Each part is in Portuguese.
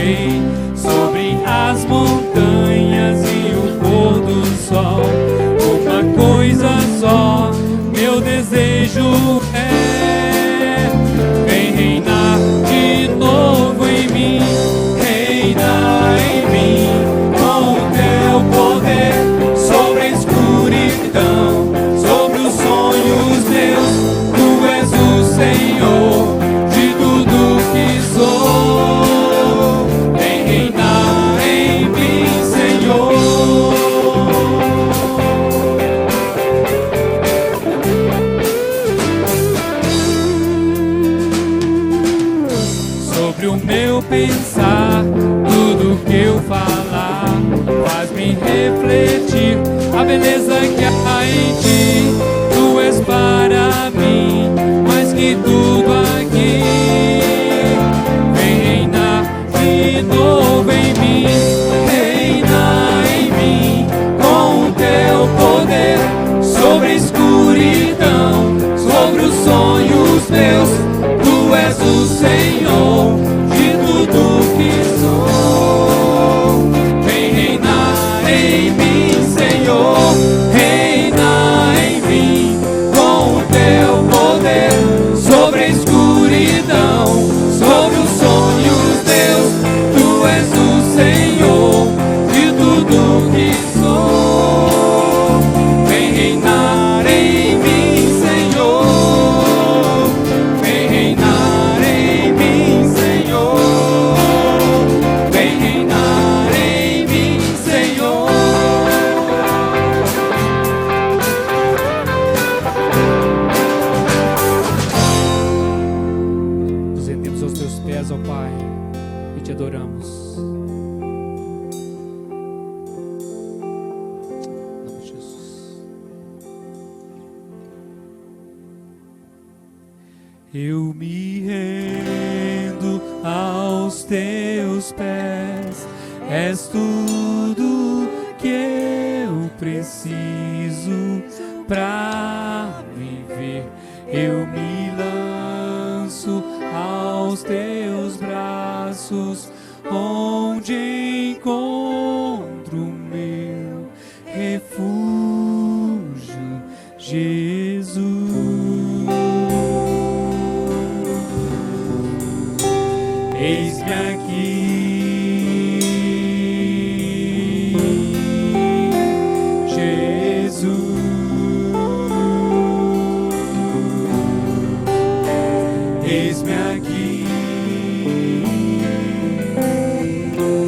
Rei, sobre as montanhas e o pôr do sol. Uma coisa só, meu desejo é: vem reinar de novo em mim, reina em mim, com o teu poder, sobre a escuridão, sobre os sonhos meus. Tu és o Senhor de tudo que sou. Vem reinar em mim, Senhor. Sobre o meu pensar, tudo que eu falar, faz-me refletir a beleza que há em ti. Tu és para mim mais que tudo aqui. Vem reinar de novo em mim, reina em mim, com o teu poder, sobre a escuridão, sobre os sonhos meus. Tu és o Senhor de tudo que sou. Vem reinar em mim, Senhor, reina em mim, com o teu poder, sobre a escuridão, sobre os sonhos meus. Tu és o Senhor de tudo que sou. Vem reinar em mim, Senhor. Vem reinar em mim, Senhor. Vem reinar em mim, Senhor. Nos rendemos aos teus pés, ó Pai, e te adoramos. Em nome de Jesus. Eu me rendo aos teus pés, és tudo que eu preciso pra viver. Eu me lanço aos teus braços, onde encontro meu refúgio, Jesus. Eis-me aqui, Jesus. Eis-me aqui.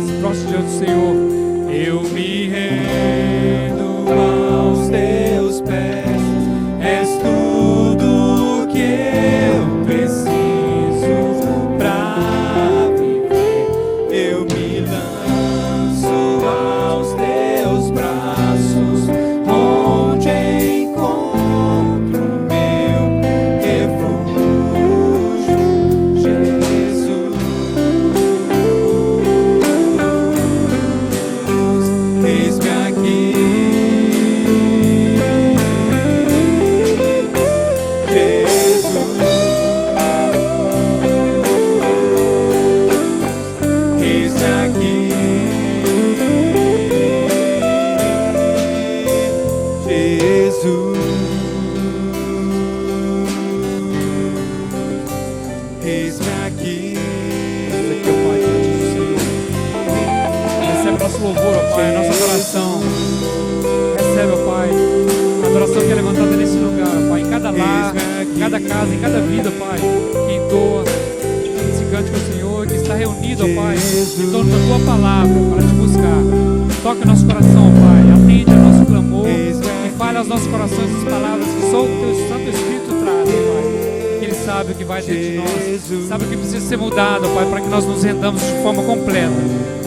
Se prostre diante do Senhor. Eu me rendo aos teus pés, és tudo que eu preciso pra viver. Eu me lanço aos teus braços, onde encontro meu refúgio, Jesus. Eis-me aqui, Jesus. Eis-me aqui, Jesus. Eis-me aqui. Aqui, ó Pai, diante do Senhor. Recebe nosso louvor, ó Pai, nossa adoração. Recebe, ó Pai, a adoração que é levantada nesse lugar, ó Pai, em cada lar, em cada casa, em cada vida, ó Pai, que entoa esse cântico ao Senhor, que está reunido, ó Pai, em torno da Tua palavra, para te buscar. Toca o nosso coração, ó Pai, atende ao nosso clamor e fale aos nossos corações as palavras que só o Teu Santo Espírito traz, ó Pai. Ele sabe o que vai dentro de nós, sabe o que precisa ser mudado, ó Pai, para que nós nos rendamos de forma completa.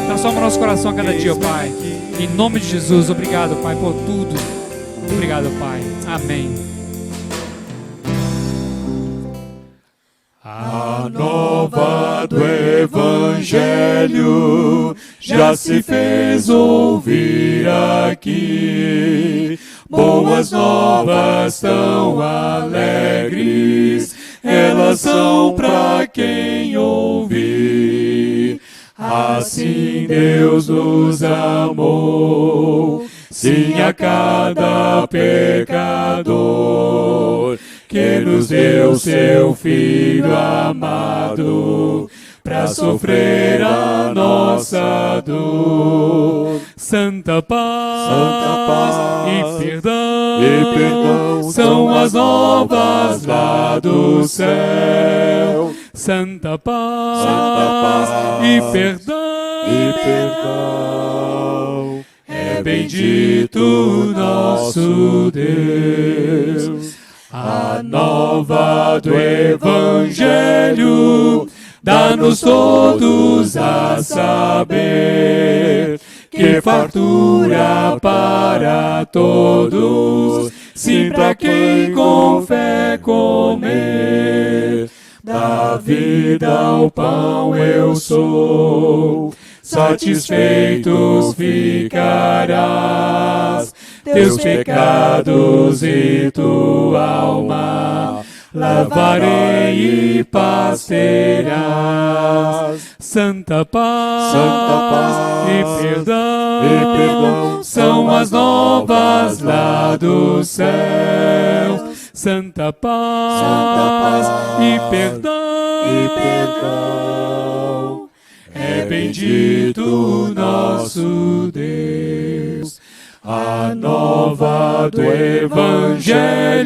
Transforma o nosso coração a cada dia, ó Pai. Em nome de Jesus, obrigado, Pai, por tudo. Obrigado, Pai. Amém. A nova do Evangelho já se fez ouvir aqui. Boas novas tão alegres, elas são pra quem ouvir. Assim Deus nos amou, sim, a cada pecador, que nos deu seu Filho amado, para sofrer a nossa dor. Santa paz, e perdão são as novas lá do céu. Santa paz, e perdão é bendito nosso Deus. A nova do Evangelho dá-nos todos a saber que fartura para todos, sim, para quem com fé comer. Da vida o pão eu sou, satisfeitos ficarás. Teus pecados e tua alma lavarei e paz terás. Santa paz, e perdão são as novas lá do céu. Santa paz, e perdão é bendito nosso Deus. A nova do Evangelho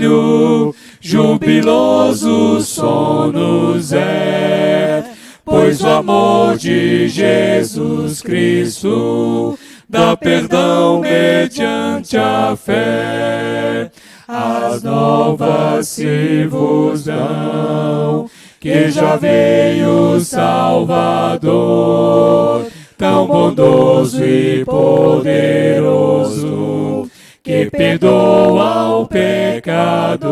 jubiloso som nos é, pois o amor de Jesus Cristo dá perdão mediante a fé. As novas se vos dão, que já veio o Salvador, tão bondoso e poderoso, que perdoa o pecador.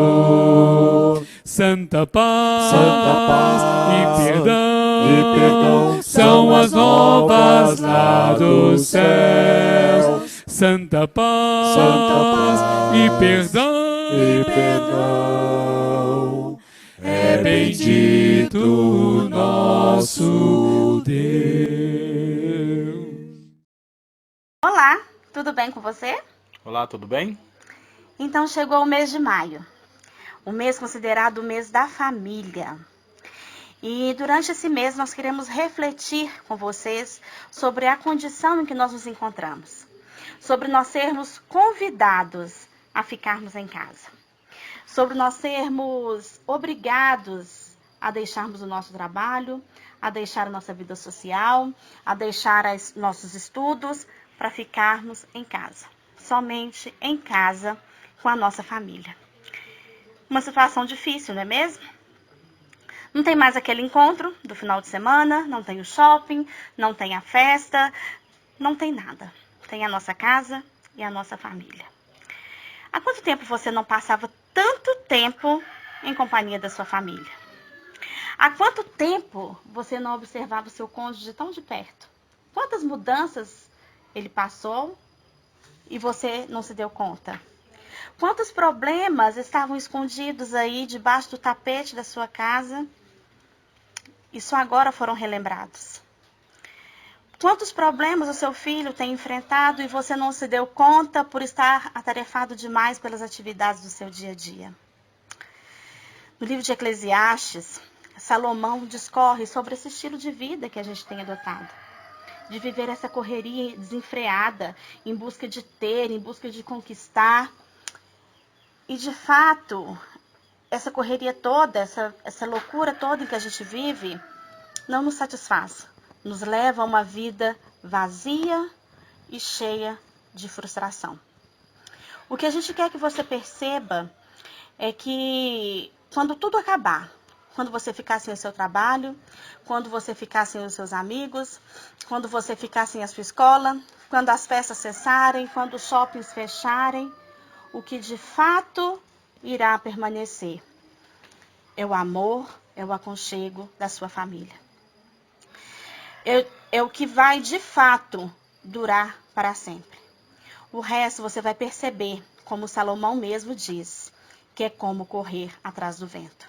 Santa paz, e perdão são as novas lá do céu. Santa paz, e perdão é bendito nosso Deus. Olá, tudo bem com você? Olá, tudo bem? Então chegou o mês de maio, o mês considerado o mês da família. E durante esse mês nós queremos refletir com vocês sobre a condição em que nós nos encontramos, sobre nós sermos convidados a ficarmos em casa, sobre nós sermos obrigados a deixarmos o nosso trabalho, a deixar a nossa vida social, a deixar nossos estudos para ficarmos em casa, somente em casa com a nossa família. Uma situação difícil, não é mesmo? Não tem mais aquele encontro do final de semana, não tem o shopping, não tem a festa, não tem nada. Tem a nossa casa e a nossa família. Há quanto tempo você não passava tanto tempo em companhia da sua família? Há quanto tempo você não observava o seu cônjuge tão de perto? Quantas mudanças ele passou e você não se deu conta? Quantos problemas estavam escondidos aí debaixo do tapete da sua casa e só agora foram relembrados? Quantos problemas o seu filho tem enfrentado e você não se deu conta por estar atarefado demais pelas atividades do seu dia a dia? No livro de Eclesiastes, Salomão discorre sobre esse estilo de vida que a gente tem adotado, de viver essa correria desenfreada, em busca de ter, em busca de conquistar. E de fato, essa correria toda, essa loucura toda em que a gente vive, não nos satisfaz. Nos leva a uma vida vazia e cheia de frustração. O que a gente quer que você perceba é que quando tudo acabar, quando você ficar sem o seu trabalho, quando você ficar sem os seus amigos, quando você ficar sem a sua escola, quando as festas cessarem, quando os shoppings fecharem, o que de fato irá permanecer é o amor, é o aconchego da sua família. É o que vai de fato durar para sempre. O resto você vai perceber, como Salomão mesmo diz, que é como correr atrás do vento.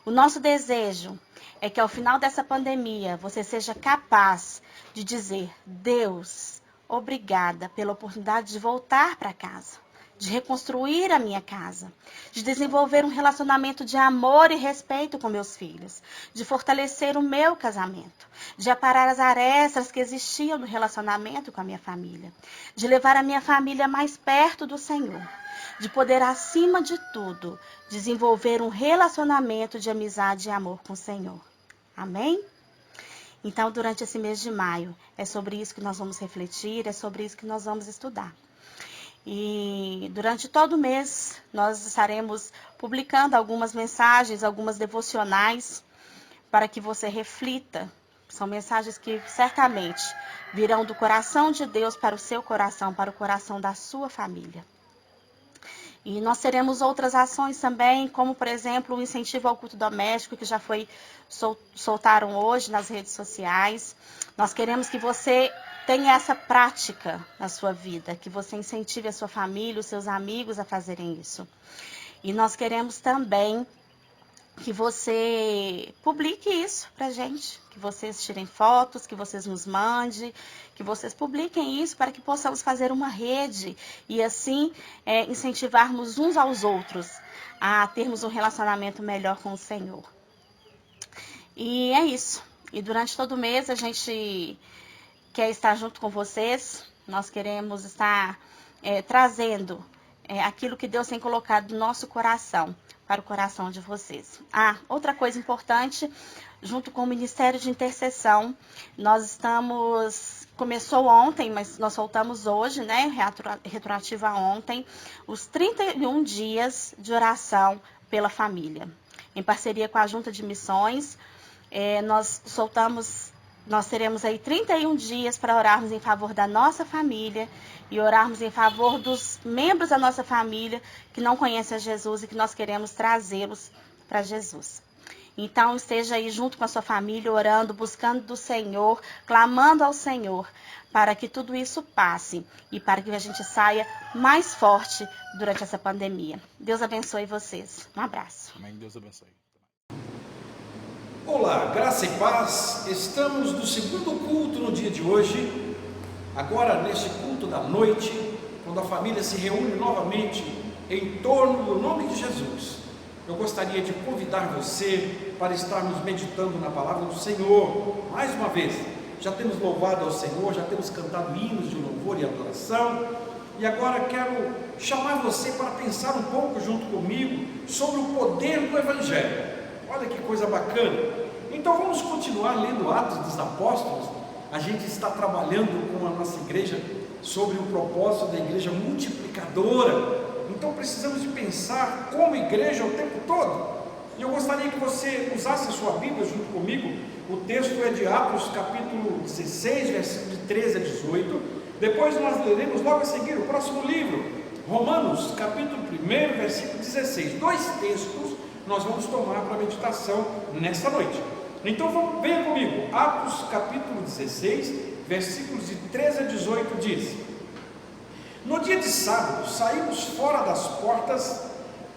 O nosso desejo é que ao final dessa pandemia você seja capaz de dizer: Deus, obrigada pela oportunidade de voltar para casa, de reconstruir a minha casa, de desenvolver um relacionamento de amor e respeito com meus filhos, de fortalecer o meu casamento, de aparar as arestas que existiam no relacionamento com a minha família, de levar a minha família mais perto do Senhor, de poder, acima de tudo, desenvolver um relacionamento de amizade e amor com o Senhor. Amém? Então, durante esse mês de maio, é sobre isso que nós vamos refletir, é sobre isso que nós vamos estudar. E durante todo o mês, nós estaremos publicando algumas mensagens, algumas devocionais, para que você reflita. São mensagens que certamente virão do coração de Deus para o seu coração, para o coração da sua família. E nós teremos outras ações também, como, por exemplo, o incentivo ao culto doméstico, que já foi soltaram hoje nas redes sociais. Nós queremos que você tenha essa prática na sua vida, que você incentive a sua família, os seus amigos a fazerem isso. E nós queremos também que você publique isso pra gente, que vocês tirem fotos, que vocês nos mandem, que vocês publiquem isso para que possamos fazer uma rede e assim incentivarmos uns aos outros a termos um relacionamento melhor com o Senhor. E é isso. E durante todo o mês a gente quer estar junto com vocês, nós queremos estar trazendo aquilo que Deus tem colocado no nosso coração, para o coração de vocês. Outra coisa importante, junto com o Ministério de Intercessão, começou ontem, mas nós soltamos hoje, né, retroativa ontem, os 31 dias de oração pela família. Em parceria com a Junta de Missões, nós teremos aí 31 dias para orarmos em favor da nossa família e orarmos em favor dos membros da nossa família que não conhecem a Jesus e que nós queremos trazê-los para Jesus. Então, esteja aí junto com a sua família, orando, buscando do Senhor, clamando ao Senhor, para que tudo isso passe e para que a gente saia mais forte durante essa pandemia. Deus abençoe vocês. Um abraço. Amém. Deus abençoe. Olá, graça e paz. Estamos no segundo culto no dia de hoje. Agora, neste culto da noite, quando a família se reúne novamente em torno do nome de Jesus, eu gostaria de convidar você para estarmos meditando na palavra do Senhor. Mais uma vez, já temos louvado ao Senhor, já temos cantado hinos de louvor e adoração, e agora quero chamar você para pensar um pouco junto comigo sobre o poder do Evangelho. Olha que coisa bacana. Então vamos continuar lendo Atos dos Apóstolos. A gente está trabalhando com a nossa igreja sobre o propósito da igreja multiplicadora. Então precisamos de pensar como igreja o tempo todo. E eu gostaria que você usasse a sua Bíblia junto comigo. O texto é de Atos capítulo 16, versículos de 13 a 18. Depois nós leremos logo a seguir o próximo livro, Romanos capítulo 1, versículo 16. Dois textos nós vamos tomar para meditação nesta noite. Então venha comigo. Atos capítulo 16, versículos de 13 a 18 diz: No dia de sábado saímos fora das portas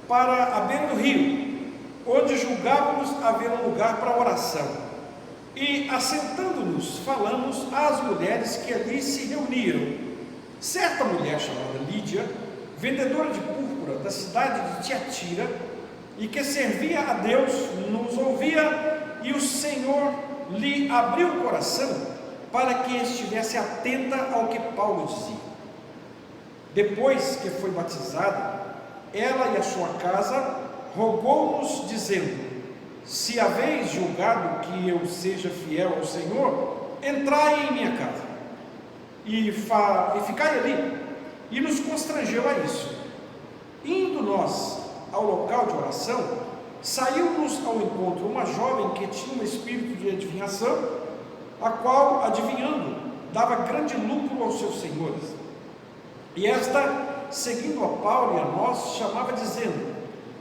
para a beira do rio, onde julgávamos haver um lugar para oração, e assentando-nos falamos às mulheres que ali se reuniram. Certa mulher chamada Lídia, vendedora de púrpura da cidade de Tiatira, e que servia a Deus, nos ouvia, e o Senhor lhe abriu o coração para que estivesse atenta ao que Paulo dizia. Depois que foi batizada, ela e a sua casa rogou-nos, dizendo: Se haveis julgado que eu seja fiel ao Senhor, entrai em minha casa e ficai ali. E nos constrangeu a isso. Indo nós ao local de oração, saiu-nos ao encontro uma jovem que tinha um espírito de adivinhação, a qual, adivinhando, dava grande lucro aos seus senhores. E esta, seguindo a Paulo e a nós, chamava dizendo: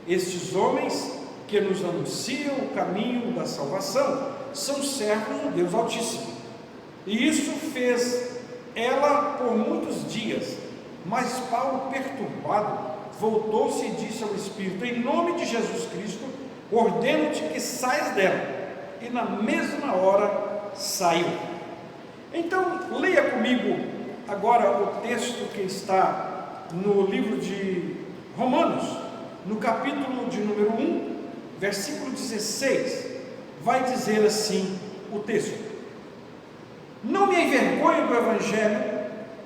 Estes homens que nos anunciam o caminho da salvação são servos do Deus Altíssimo. E isso fez ela por muitos dias. Mas Paulo, perturbado, voltou-se e disse ao Espírito: Em nome de Jesus Cristo, ordeno-te que saias dela. e na mesma hora saiu. Então, leia comigo agora o texto que está no livro de Romanos, no capítulo de número 1, versículo 16, vai dizer assim o texto: não me envergonho do Evangelho,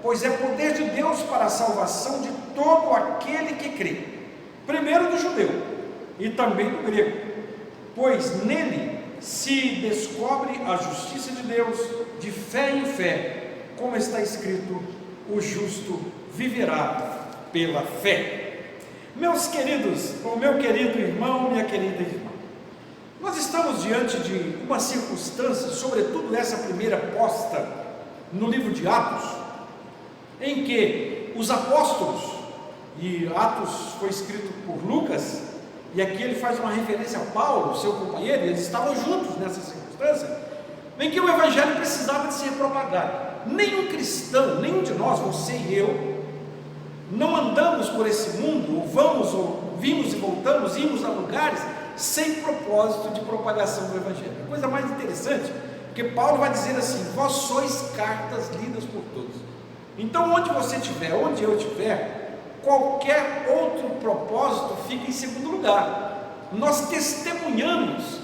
pois é poder de Deus para a salvação de todo aquele que crê, primeiro do judeu e também do grego, pois nele se descobre a justiça de Deus de fé em fé, como está escrito: o justo viverá pela fé. Meus queridos, o meu querido irmão, minha querida irmã, nós estamos diante de uma circunstância, sobretudo essa primeira posta no livro de Atos, em que os apóstolos, e Atos foi escrito por Lucas, e aqui ele faz uma referência a Paulo, seu companheiro, eles estavam juntos nessa circunstância, em que o Evangelho precisava de ser propagado. Nenhum cristão, nenhum de nós, você e eu, não andamos por esse mundo, ou vamos, ou vimos e voltamos, ímos a lugares sem propósito de propagação do Evangelho. A coisa mais interessante, porque Paulo vai dizer assim: vós sois cartas lidas por todos. Então, onde você estiver, onde eu estiver, qualquer outro propósito fica em segundo lugar. Nós testemunhamos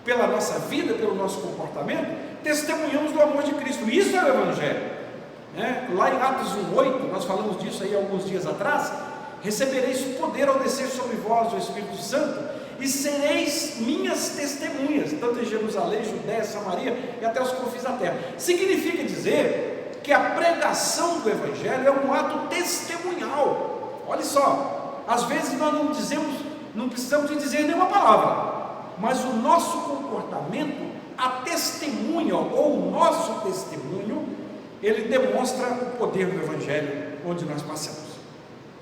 pela nossa vida, pelo nosso comportamento, testemunhamos do amor de Cristo. Isso é o Evangelho. Lá em Atos 1:8, nós falamos disso aí alguns dias atrás: recebereis poder ao descer sobre vós o Espírito Santo, e sereis minhas testemunhas, tanto em Jerusalém, Judéia, Samaria e até os confins da terra. Significa dizer que a pregação do Evangelho é um ato testemunhal. Olha só, às vezes nós não precisamos de dizer nenhuma palavra, mas o nosso comportamento, a testemunha ou o nosso testemunho, ele demonstra o poder do Evangelho onde nós passamos.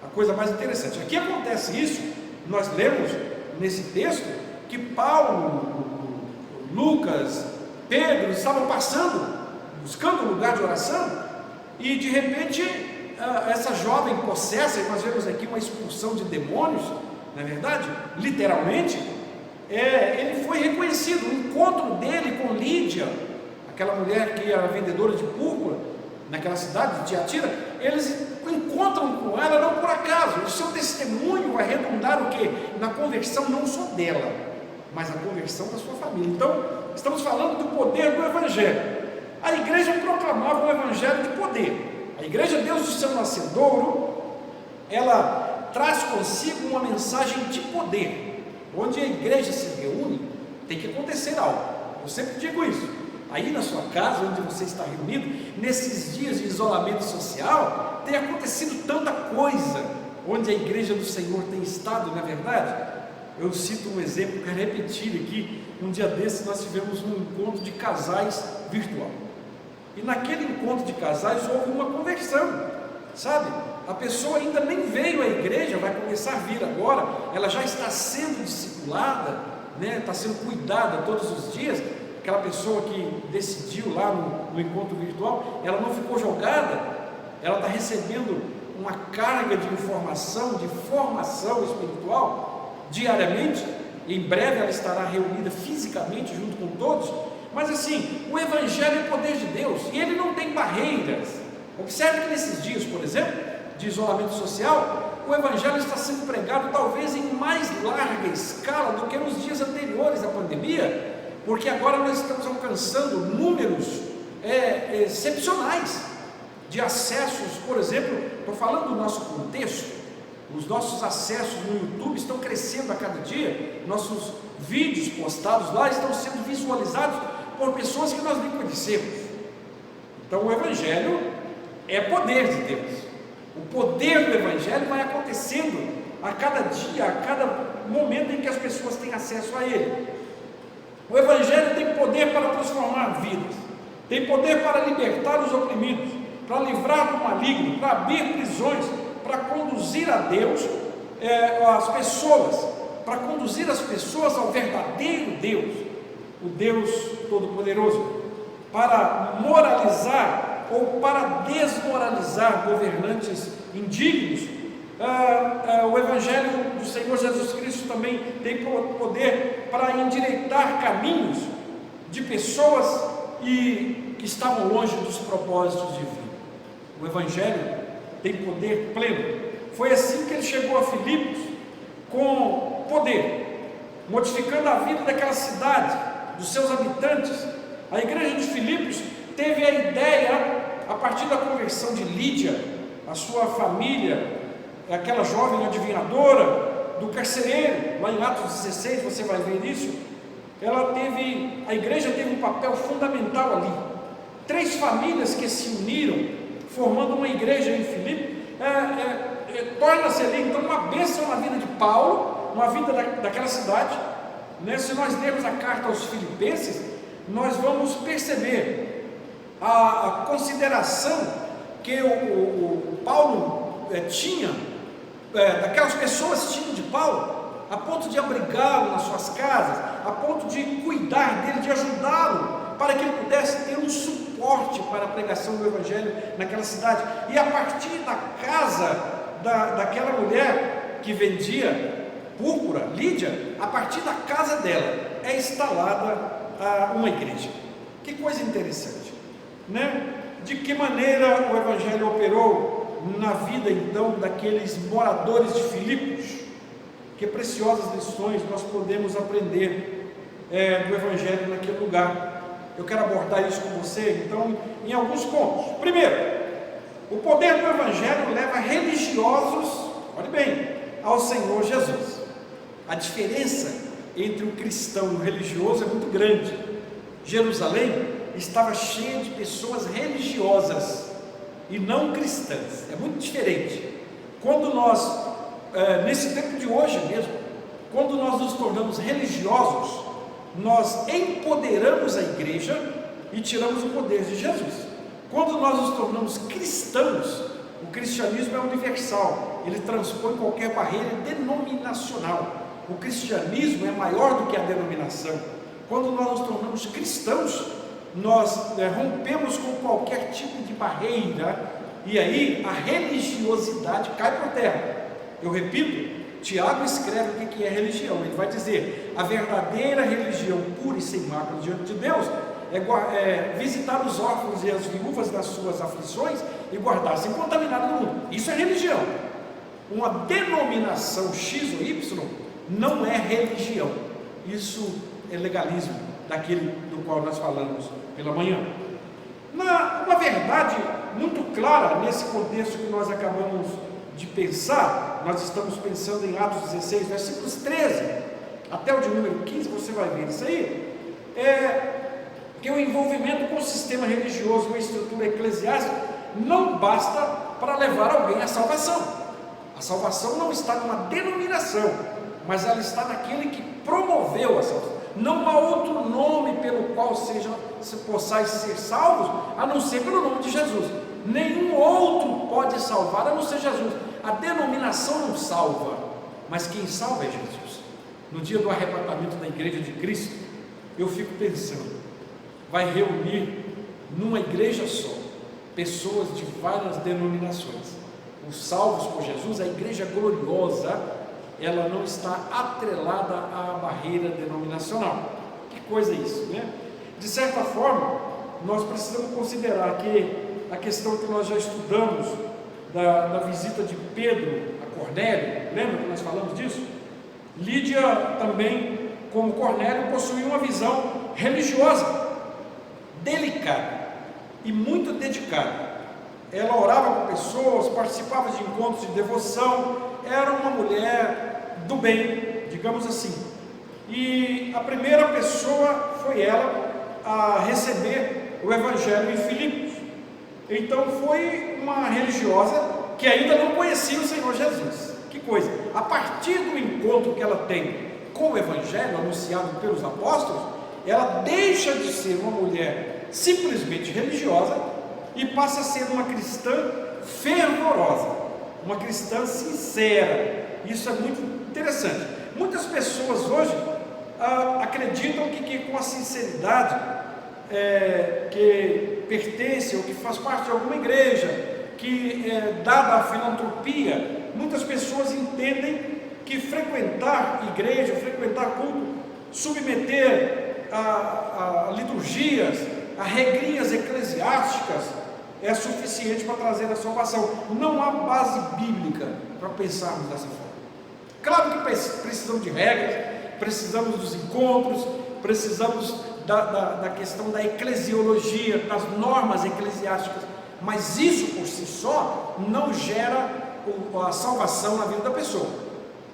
A coisa mais interessante, aqui acontece isso. Nós lemos nesse texto que Paulo, Lucas, Pedro estavam passando, buscando um lugar de oração, e de repente essa jovem possessa, e nós vemos aqui uma expulsão de demônios, na verdade, literalmente, ele foi reconhecido. O encontro dele com Lídia, aquela mulher que era vendedora de púrpura naquela cidade de Tiatira, eles encontram com ela não por acaso. O seu testemunho vai redundar o quê? Na conversão não só dela, mas a conversão da sua família. Então, estamos falando do poder do Evangelho. A igreja proclamava um Evangelho de poder. A Igreja Deus do Seu Nascedouro, ela traz consigo uma mensagem de poder. Onde a igreja se reúne, tem que acontecer algo. Eu sempre digo isso. Aí na sua casa, onde você está reunido, nesses dias de isolamento social, tem acontecido tanta coisa, onde a igreja do Senhor tem estado, não é verdade? Eu cito um exemplo, quero repetir aqui. Um dia desses nós tivemos um encontro de casais virtual, e naquele encontro de casais houve uma conversão, sabe? A pessoa ainda nem veio à igreja, vai começar a vir agora, ela já está sendo discipulada, está sendo cuidada todos os dias. Aquela pessoa que decidiu lá no encontro virtual, ela não ficou jogada, ela está recebendo uma carga de informação, de formação espiritual diariamente. Em breve ela estará reunida fisicamente junto com todos. Mas assim, o Evangelho é poder de Deus, e ele não tem barreiras. Observe que nesses dias, por exemplo, de isolamento social, o Evangelho está sendo pregado talvez em mais larga escala do que nos dias anteriores à pandemia, porque agora nós estamos alcançando números excepcionais de acessos. Por exemplo, estou falando do nosso contexto, os nossos acessos no YouTube estão crescendo a cada dia, nossos vídeos postados lá estão sendo visualizados por pessoas que nós nem conhecemos. Então o Evangelho é poder de Deus. O poder do Evangelho vai acontecendo a cada dia, a cada momento em que as pessoas têm acesso a ele. O Evangelho tem poder para transformar vidas, tem poder para libertar os oprimidos, para livrar do maligno, para abrir prisões, para conduzir a Deus, as pessoas, para conduzir as pessoas ao verdadeiro Deus, o Deus Todo-Poderoso, para moralizar ou para desmoralizar governantes indignos. O Evangelho do Senhor Jesus Cristo também tem poder para endireitar caminhos de pessoas que estavam longe dos propósitos divinos. O Evangelho tem poder pleno. Foi assim que ele chegou a Filipos, com poder, modificando a vida daquela cidade, dos seus habitantes. A igreja de Filipos teve a ideia, a partir da conversão de Lídia, a sua família, aquela jovem adivinhadora, do carcereiro, lá em Atos 16, você vai ver isso. A igreja teve um papel fundamental ali. 3 famílias que se uniram, formando uma igreja em Filipos, torna-se ali então uma bênção na vida de Paulo, na vida daquela cidade, né? Se nós lermos a carta aos Filipenses, nós vamos perceber a consideração que o Paulo tinha, daquelas pessoas tinham de Paulo, a ponto de abrigá-lo nas suas casas, a ponto de cuidar dele, de ajudá-lo, para que ele pudesse ter um suporte para a pregação do Evangelho naquela cidade. E a partir da casa daquela mulher que vendia púrpura, Lídia, a partir da casa dela é instalada uma igreja. Que coisa interessante, né? De que maneira o Evangelho operou na vida então daqueles moradores de Filipos. Que preciosas lições nós podemos aprender do Evangelho naquele lugar. Eu quero abordar isso com você, então, em alguns pontos. Primeiro, o poder do Evangelho leva religiosos, olhe bem, ao Senhor Jesus. A diferença entre o cristão e o religioso é muito grande. Jerusalém estava cheia de pessoas religiosas e não cristãs. É muito diferente. Quando nós, nesse tempo de hoje mesmo, quando nós nos tornamos religiosos, nós empoderamos a igreja e tiramos o poder de Jesus. Quando nós nos tornamos cristãos, o cristianismo é universal, ele transpõe qualquer barreira denominacional. O cristianismo é maior do que a denominação. Quando nós nos tornamos cristãos, nós rompemos com qualquer tipo de barreira, e aí a religiosidade cai por terra. Eu repito, Tiago escreve o que é religião. Ele vai dizer: a verdadeira religião pura e sem mácula diante de Deus é visitar os órfãos e as viúvas das suas aflições e guardar-se incontaminado no mundo. Isso é religião. Uma denominação X ou Y não é religião. Isso é legalismo, daquele do qual nós falamos pela manhã. Uma verdade muito clara nesse contexto que nós acabamos de pensar, nós estamos pensando em Atos 16, versículos 13 até o de número 15, você vai ver isso aí, que o envolvimento com o sistema religioso e a estrutura eclesiástica não basta para levar alguém à salvação. A salvação não está numa denominação, mas ela está naquele que promoveu a salvação. Não há outro nome pelo qual possais ser salvos, a não ser pelo nome de Jesus. Nenhum outro pode salvar a não ser Jesus. A denominação não salva, mas quem salva é Jesus. No dia do arrebatamento da igreja de Cristo, eu fico pensando, vai reunir numa igreja só pessoas de várias denominações. Os salvos por Jesus, a igreja gloriosa, ela não está atrelada à barreira denominacional. Que coisa é isso, né? De certa forma, nós precisamos considerar que a questão que nós já estudamos da visita de Pedro a Cornélio, lembra que nós falamos disso? Lídia também, como Cornélio, possuía uma visão religiosa, delicada e muito dedicada. Ela orava com pessoas, participava de encontros de devoção, era uma mulher do bem, digamos assim. E a primeira pessoa foi ela a receber o Evangelho em Filipos. Então foi uma religiosa que ainda não conhecia o Senhor Jesus. Que coisa! A partir do encontro que ela tem com o Evangelho anunciado pelos apóstolos, ela deixa de ser uma mulher simplesmente religiosa e passa a ser uma cristã fervorosa, uma cristã sincera. Isso é muito interessante. Muitas pessoas hoje acreditam que com a sinceridade que pertence ou que faz parte de alguma igreja, que dada a filantropia, muitas pessoas entendem que frequentar igreja, frequentar culto, submeter a liturgias, a regrinhas eclesiásticas é suficiente para trazer a salvação. Não há base bíblica para pensarmos dessa forma. Claro que precisamos de regras, precisamos dos encontros, precisamos da questão da eclesiologia, das normas eclesiásticas, mas isso por si só não gera a salvação na vida da pessoa.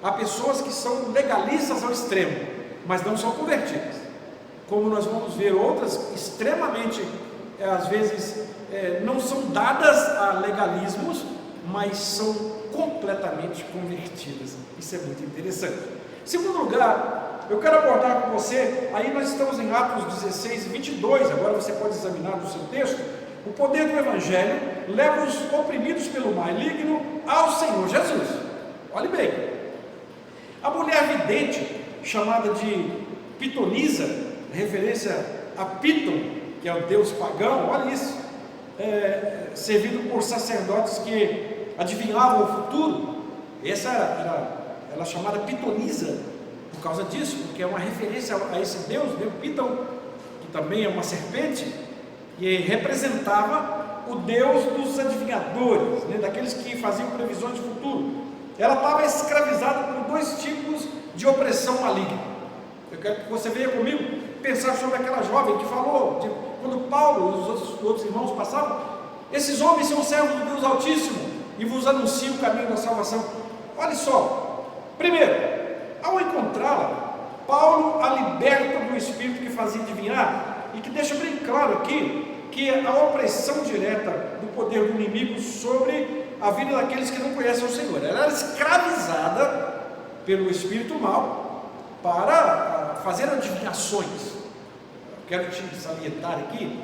Há pessoas que são legalistas ao extremo, mas não são convertidas, como nós vamos ver outras extremamente, às vezes, não são dadas a legalismos, mas são completamente convertidas. Isso é muito interessante. Em segundo lugar, eu quero abordar com você, aí nós estamos em Atos 16 e 22, agora você pode examinar no seu texto, o poder do Evangelho leva os oprimidos pelo maligno ao Senhor Jesus. Olhe bem, a mulher vidente, chamada de pitonisa, referência a Piton, que é o deus pagão, olha isso, servido por sacerdotes que adivinhavam o futuro. Essa era chamada pitonisa por causa disso, porque é uma referência a esse deus Piton, que também é uma serpente, e representava o deus dos adivinhadores, né, daqueles que faziam previsões de futuro. Ela estava escravizada por dois tipos de opressão maligna. Eu quero que você venha comigo pensar sobre aquela jovem que falou, quando Paulo e os outros irmãos passavam: esses homens são servos do Deus Altíssimo e vos anunciam o caminho da salvação. Olha só, primeiro, ao encontrá-la, Paulo a liberta do espírito que fazia adivinhar, e que deixa bem claro aqui que a opressão direta do poder do inimigo sobre a vida daqueles que não conhecem o Senhor. Ela era escravizada pelo espírito mal para fazer adivinhações. Quero te salientar aqui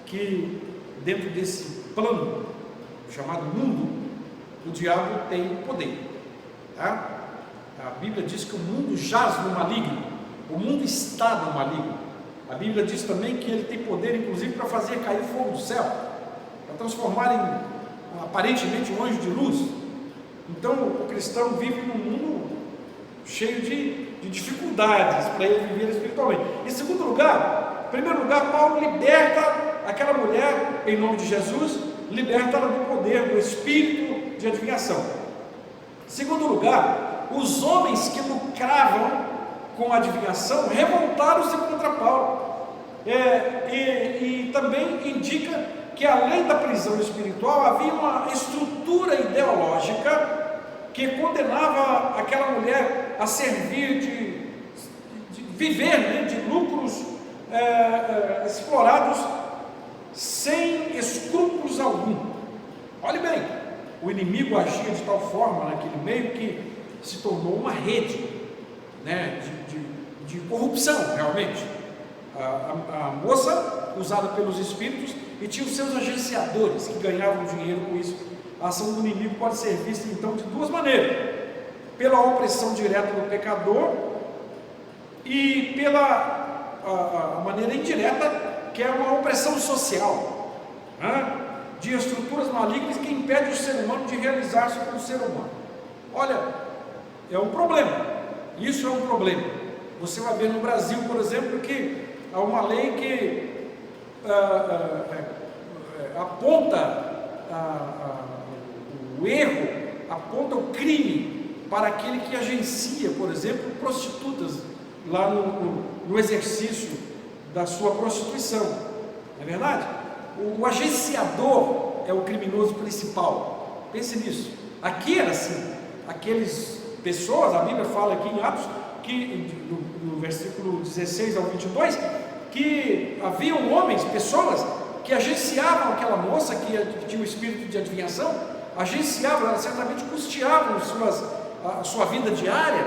que dentro desse plano chamado mundo, o diabo tem poder, tá? A Bíblia diz que o mundo jaz no maligno, o mundo está no maligno. A Bíblia diz também que ele tem poder, inclusive, para fazer cair fogo do céu, para transformar em aparentemente um anjo de luz. Então o cristão vive num mundo cheio de dificuldades para ele viver espiritualmente. Em segundo lugar, em primeiro lugar, Paulo liberta aquela mulher, em nome de Jesus, liberta ela do poder do espírito de adivinhação. Em segundo lugar, os homens que lucravam com a adivinhação revoltaram-se contra Paulo. E também indica que além da prisão espiritual havia uma estrutura ideológica que condenava aquela mulher a servir de viver, né, de lucros explorados sem escrúpulos algum. Olhe bem, o inimigo agia de tal forma naquele meio que se tornou uma rede, né, de corrupção, realmente. A moça usada pelos espíritos e tinha os seus agenciadores que ganhavam dinheiro com isso. A ação do inimigo pode ser vista então de duas maneiras: pela opressão direta do pecador e pela a maneira indireta, que é uma opressão social, né, de estruturas malignas que impedem o ser humano de realizar-se como ser humano. Olha, é um problema, isso é um problema. Você vai ver no Brasil, por exemplo, que há uma lei que aponta o erro, aponta o crime para aquele que agencia, por exemplo, prostitutas lá no exercício da sua prostituição. Não é verdade? O agenciador é o criminoso principal. Pense nisso. Aqui era assim. Aqueles pessoas, a Bíblia fala aqui em Atos, que no versículo 16 ao 22, que haviam homens, pessoas que agenciavam aquela moça que tinha o espírito de adivinhação, agenciavam ela, certamente custeavam a sua vida diária,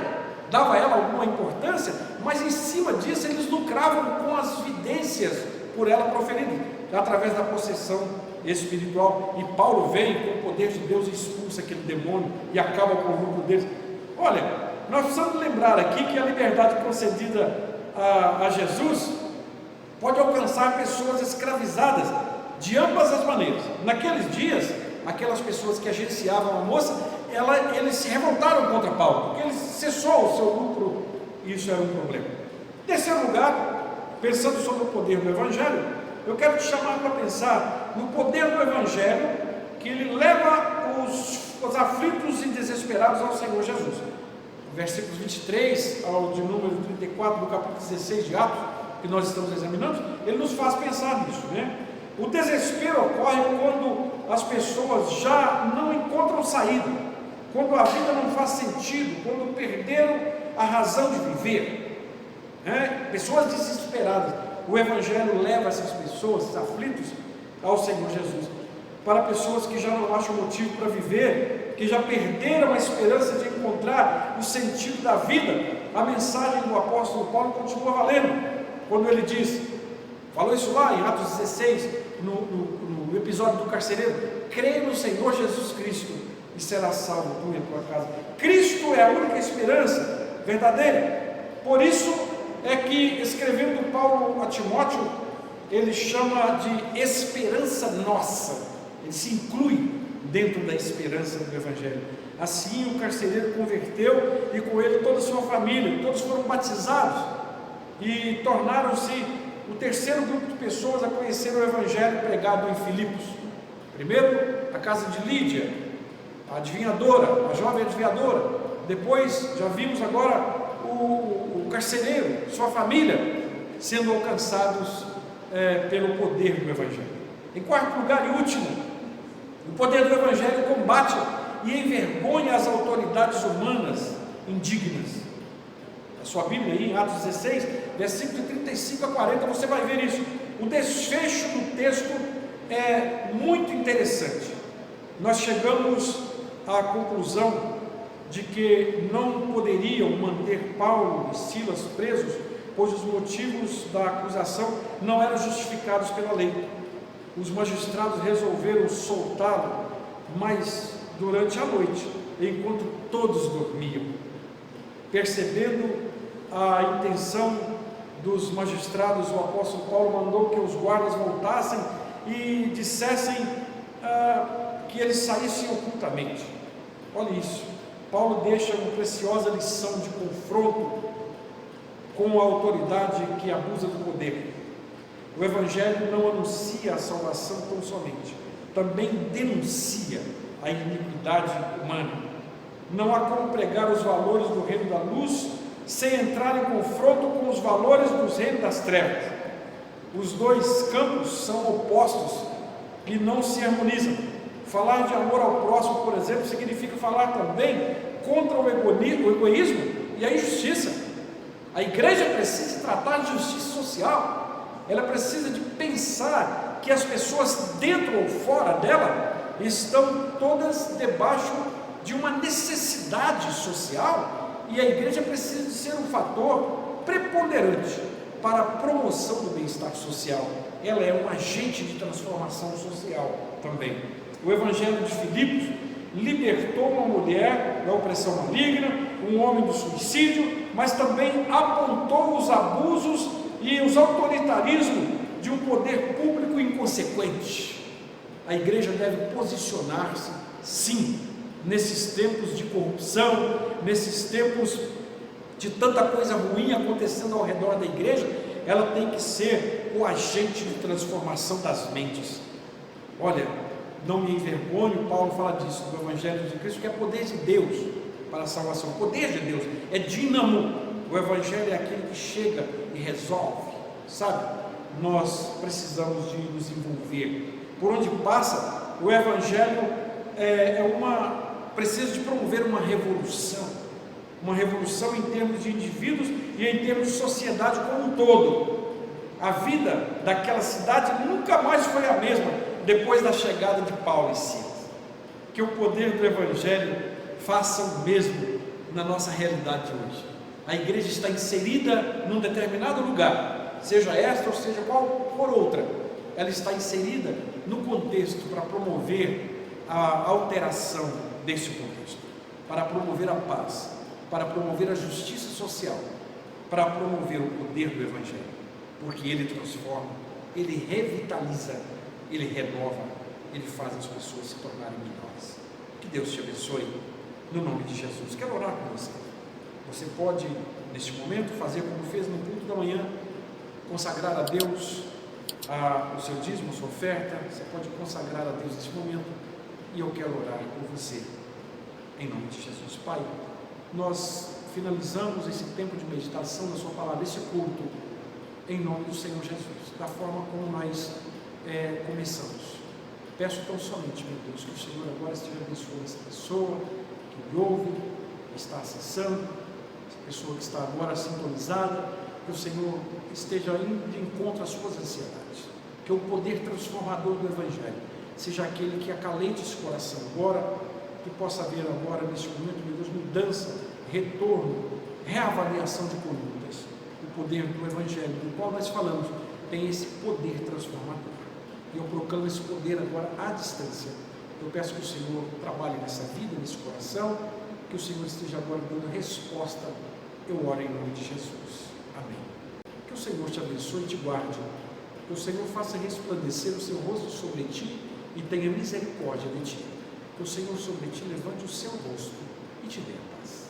dava a ela alguma importância, mas em cima disso eles lucravam com as vidências por ela proferidas, através da possessão espiritual. E Paulo vem com o poder de Deus e expulsa aquele demônio e acaba com o lucro deles. Olha, nós precisamos lembrar aqui que a liberdade concedida a Jesus pode alcançar pessoas escravizadas de ambas as maneiras. Naqueles dias, aquelas pessoas que agenciavam a moça, eles se revoltaram contra Paulo, porque ele cessou o seu lucro, e isso era um problema. Em terceiro lugar, pensando sobre o poder do Evangelho, eu quero te chamar para pensar no poder do Evangelho, que ele leva os aflitos e desesperados ao Senhor Jesus. Versículos 23 ao de número 34 do capítulo 16 de Atos, que nós estamos examinando, ele nos faz pensar nisso, né? O desespero ocorre quando as pessoas já não encontram saída, quando a vida não faz sentido, quando perderam a razão de viver, né? Pessoas desesperadas. O Evangelho leva essas pessoas, esses aflitos, ao Senhor Jesus. Para pessoas que já não acham motivo para viver, que já perderam a esperança de encontrar o sentido da vida, a mensagem do apóstolo Paulo continua valendo, quando ele diz, falou isso lá em Atos 16, no episódio do carcereiro: creia no Senhor Jesus Cristo e será salvo tu e a tua casa. Cristo é a única esperança verdadeira. Por isso é que, escrevendo Paulo a Timóteo, ele chama de esperança nossa. Ele se inclui dentro da esperança do Evangelho. Assim o carcereiro converteu, e com ele toda a sua família, todos foram batizados e tornaram-se o terceiro grupo de pessoas a conhecer o Evangelho pregado em Filipos. Primeiro, a casa de Lídia, a adivinhadora, a jovem adivinhadora. Depois, já vimos agora o carcereiro, sua família, sendo alcançados pelo poder do Evangelho. Em quarto lugar e último, o poder do Evangelho combate e envergonha as autoridades humanas indignas. A sua Bíblia aí, em Atos 16, versículos de 35 a 40, você vai ver isso. O desfecho do texto é muito interessante. Nós chegamos à conclusão de que não poderiam manter Paulo e Silas presos, pois os motivos da acusação não eram justificados pela lei. Os magistrados resolveram soltá-lo, mas durante a noite, enquanto todos dormiam. Percebendo a intenção dos magistrados, o apóstolo Paulo mandou que os guardas voltassem e dissessem que eles saíssem ocultamente. Olha isso, Paulo deixa uma preciosa lição de confronto com a autoridade que abusa do poder. O Evangelho não anuncia a salvação tão somente, também denuncia a iniquidade humana. Não há como pregar os valores do reino da luz sem entrar em confronto com os valores dos reinos das trevas. Os dois campos são opostos e não se harmonizam. Falar de amor ao próximo, por exemplo, significa falar também contra o egoísmo e a injustiça. A igreja precisa tratar de justiça social. Ela precisa de pensar que as pessoas dentro ou fora dela estão todas debaixo de uma necessidade social, e a igreja precisa de ser um fator preponderante para a promoção do bem-estar social. Ela é um agente de transformação social também. O Evangelho de Filipos libertou uma mulher da opressão maligna, um homem do suicídio, mas também apontou os abusos e os autoritarismos de um poder público inconsequente. A igreja deve posicionar-se, sim, nesses tempos de corrupção, nesses tempos de tanta coisa ruim acontecendo ao redor da igreja. Ela tem que ser o agente de transformação das mentes. Olha, não me envergonho, Paulo fala disso no Evangelho de Cristo, que é poder de Deus para a salvação. O poder de Deus é dínamo. O Evangelho é aquele que chega e resolve, sabe? Nós precisamos de nos envolver. Por onde passa, o Evangelho precisa de promover uma revolução em termos de indivíduos e em termos de sociedade como um todo. A vida daquela cidade nunca mais foi a mesma depois da chegada de Paulo e Silas. Que o poder do Evangelho faça o mesmo na nossa realidade de hoje. A igreja está inserida num determinado lugar, seja esta ou seja qual for outra, ela está inserida no contexto para promover a alteração desse contexto, para promover a paz, para promover a justiça social, para promover o poder do Evangelho, porque ele transforma, ele revitaliza, ele renova, ele faz as pessoas se tornarem melhores. Que Deus te abençoe, no nome de Jesus. Quero orar com você. Você pode, neste momento, fazer como fez no culto da manhã, consagrar a Deus o seu dízimo, a sua oferta, você pode consagrar a Deus nesse momento, e eu quero orar por você, em nome de Jesus. Pai, nós finalizamos esse tempo de meditação da sua palavra, esse culto, em nome do Senhor Jesus, da forma como nós começamos. Peço tão somente, meu Deus, que o Senhor agora esteja abençoando essa pessoa que me ouve, que está acessando, essa pessoa que está agora sintonizada, que o Senhor esteja indo de encontro às suas ansiedades, que o poder transformador do Evangelho seja aquele que acalente esse coração agora, que possa haver agora, neste momento, meu Deus, mudança, retorno, reavaliação de condutas. O poder do Evangelho, do qual nós falamos, tem esse poder transformador. E eu proclamo esse poder agora à distância. Eu peço que o Senhor trabalhe nessa vida, nesse coração, que o Senhor esteja agora dando resposta. Eu oro em nome de Jesus. Amém. Que o Senhor te abençoe e te guarde. Que o Senhor faça resplandecer o seu rosto sobre ti e tenha misericórdia de ti. Que o Senhor sobre ti levante o seu rosto e te dê a paz.